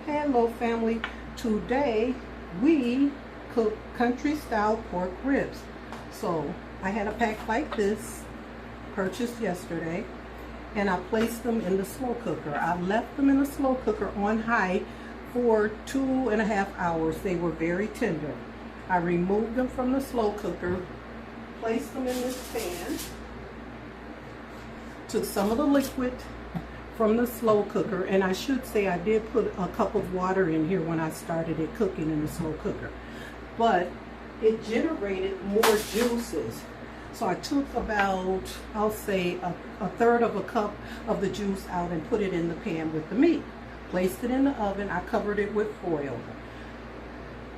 Hello family, today we cook country style pork ribs. So I had a pack like this purchased yesterday and I placed them in the slow cooker. I left them in the slow cooker on high for 2.5 hours. They were very tender. I removed them from the slow cooker, placed them in this pan, took some of the liquid from the slow cooker, and I should say I did put a cup of water in here when I started it cooking in the slow cooker, but it generated more juices. So I took about, I'll say a third of a cup of the juice out and put it in the pan with the meat. Placed it in the oven. I covered it with foil.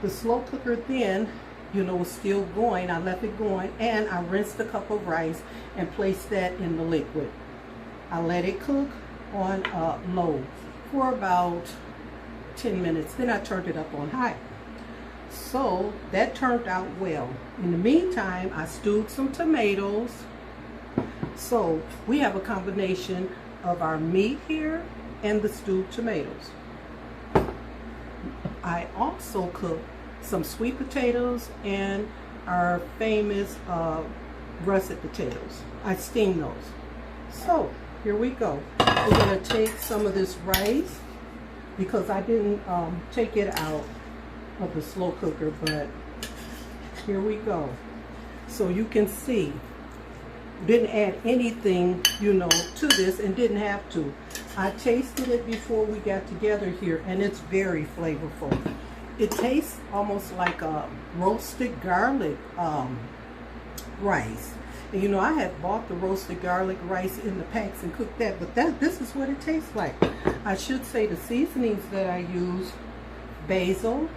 The slow cooker then, was still going. I left it going, and I rinsed a cup of rice and placed that in the liquid. I let it cook on low for about 10 minutes. Then I turned it up on high. So that turned out well. In the meantime, I stewed some tomatoes. So we have a combination of our meat here and the stewed tomatoes. I also cooked some sweet potatoes and our famous russet potatoes. I steamed those. So here we go. We're going to take some of this rice because I didn't take it out of the slow cooker, but here we go. So you can see, didn't add anything, to this, and didn't have to. I tasted it before we got together here, and it's very flavorful. It tastes almost like a roasted garlic rice. And I had bought the roasted garlic rice in the packs and cooked that, but this is what it tastes like. I should say the seasonings that I use: basil,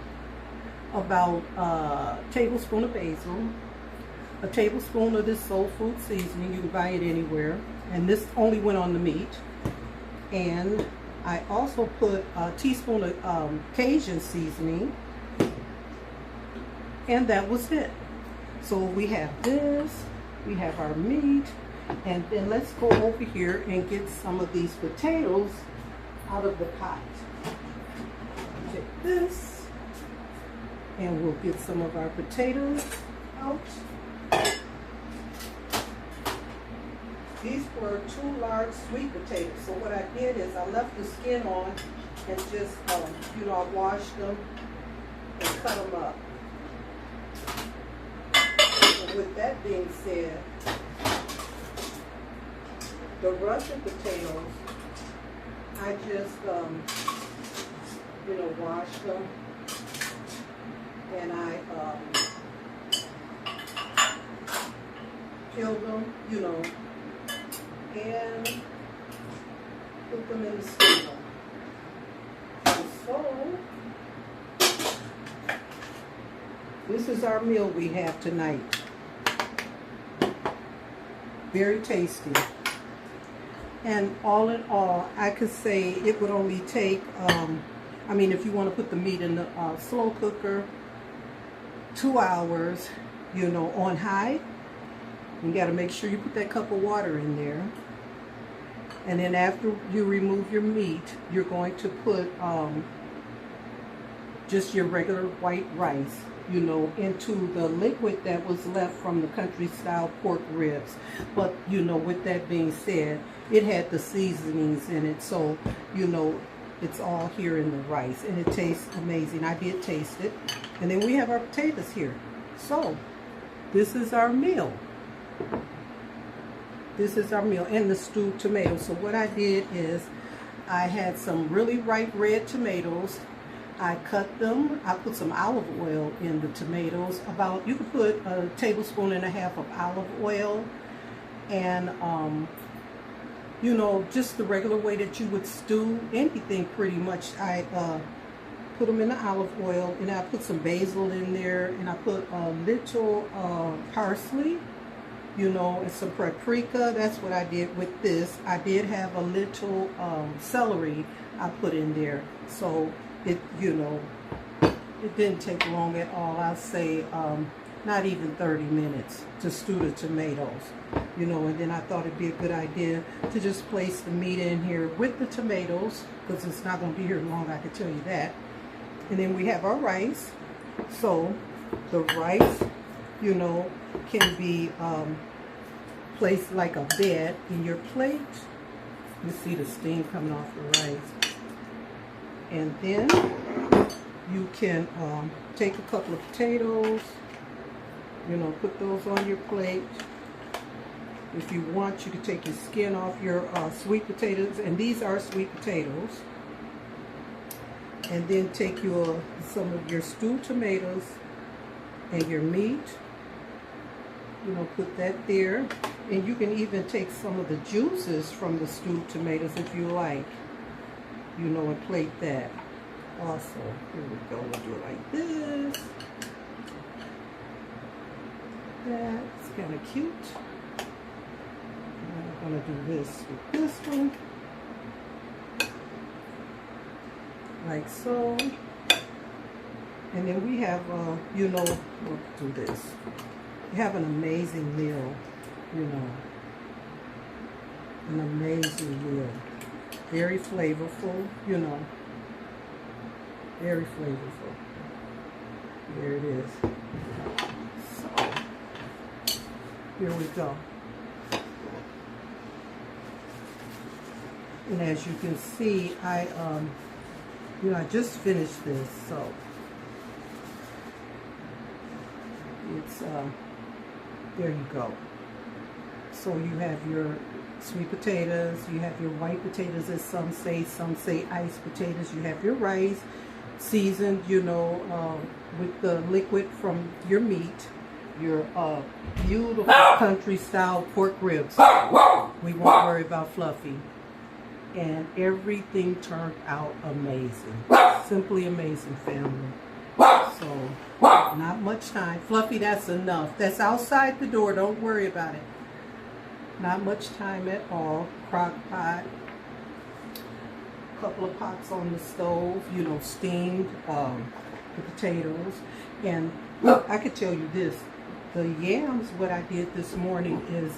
about a tablespoon of basil, a tablespoon of this soul food seasoning. You can buy it anywhere, and this only went on the meat. And I also put a teaspoon of Cajun seasoning, and that was it. So we have this, we have our meat, and then let's go over here and get some of these potatoes out of the pot. Take this, and we'll get some of our potatoes out. These were 2 large sweet potatoes. So what I did is I left the skin on and just, I washed them and cut them up. And with that being said, the russet potatoes, I just, washed them, and I peeled them, and put them in the skimmer. And so this is our meal we have tonight. Very tasty. And all in all, I could say it would only take, if you want to put the meat in the slow cooker, 2 hours, on high. You got to make sure you put that cup of water in there. And then after you remove your meat, you're going to put just your regular white rice, into the liquid that was left from the country style pork ribs. But, with that being said, it had the seasonings in it. So, it's all here in the rice. And it tastes amazing. I did taste it. And then we have our potatoes here. So, this is our meal. This is our meal, and the stewed tomatoes. So what I did is I had some really ripe red tomatoes. I cut them. I put some olive oil in the tomatoes. You could put a tablespoon and a half of olive oil, and just the regular way that you would stew anything pretty much. I put them in the olive oil, and I put some basil in there, and I put a little parsley, and some paprika. That's what I did with this. I did have a little celery I put in there. So it didn't take long at all. I'll say not even 30 minutes to stew the tomatoes, you know. And then I thought it'd be a good idea to just place the meat in here with the tomatoes, because it's not going to be here long, I can tell you that. And then we have our rice. So the rice, you know, can be placed like a bed in your plate. You see the steam coming off the rice. And then you can take a couple of potatoes, you know, put those on your plate. If you want, you can take your skin off your sweet potatoes, and these are sweet potatoes. And then take some of your stewed tomatoes and your meat, you know, put that there. And you can even take some of the juices from the stewed tomatoes if you like, you know, and plate that. Also, here we go, we'll do it like this. That's kind of cute. I'm going to do this with this one. Like so. And then we have, you know, we'll do this. We have an amazing meal, you know. An amazing meal. Very flavorful, you know. Very flavorful. There it is. So, here we go. And as you can see, I just finished this, so it's there you go. So you have your sweet potatoes, you have your white potatoes, as some say iced potatoes. You have your rice, seasoned, you know, with the liquid from your meat, your beautiful country style pork ribs. We won't worry about Fluffy. And everything turned out amazing. Simply amazing, family. So, not much time. Fluffy, that's enough. That's outside the door. Don't worry about it. Not much time at all. Crock pot. A couple of pots on the stove. You know, steamed the potatoes. And I could tell you this. The yams, what I did this morning is,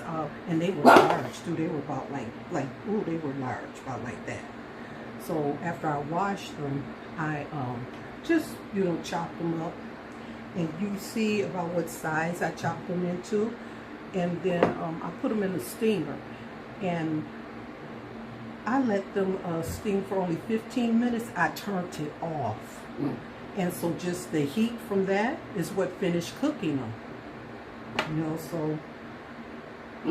and they were large too. They were about they were large, about like that. So after I washed them, I just, you know, chopped them up. And you see about what size I chopped them into. And then I put them in the steamer. And I let them steam for only 15 minutes. I turned it off. And so just the heat from that is what finished cooking them. You know, so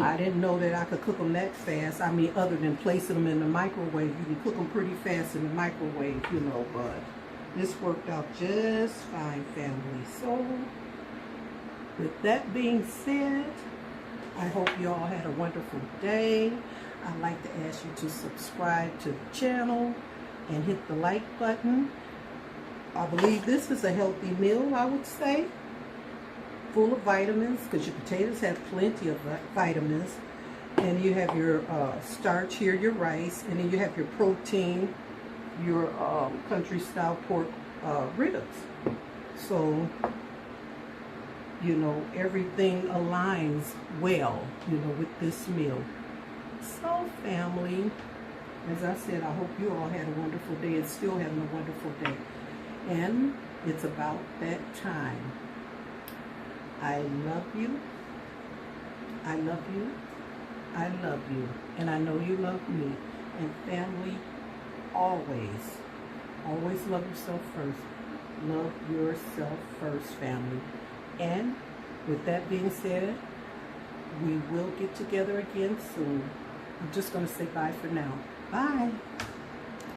I didn't know that I could cook them that fast. I mean, other than placing them in the microwave, you can cook them pretty fast in the microwave, you know, but this worked out just fine, family. So, with that being said, I hope you all had a wonderful day. I'd like to ask you to subscribe to the channel and hit the like button. I believe this is a healthy meal, I would say. Full of vitamins, because your potatoes have plenty of vitamins. And you have your starch here, your rice, and then you have your protein, your country style pork ribs. So, you know, everything aligns well, you know, with this meal. So, family, as I said, I hope you all had a wonderful day and still having a wonderful day. And it's about that time. I love you. I love you. I love you. And I know you love me. And family, always love yourself first. Love yourself first, family. And with that being said, we will get together again soon. I'm just going to say bye for now. Bye.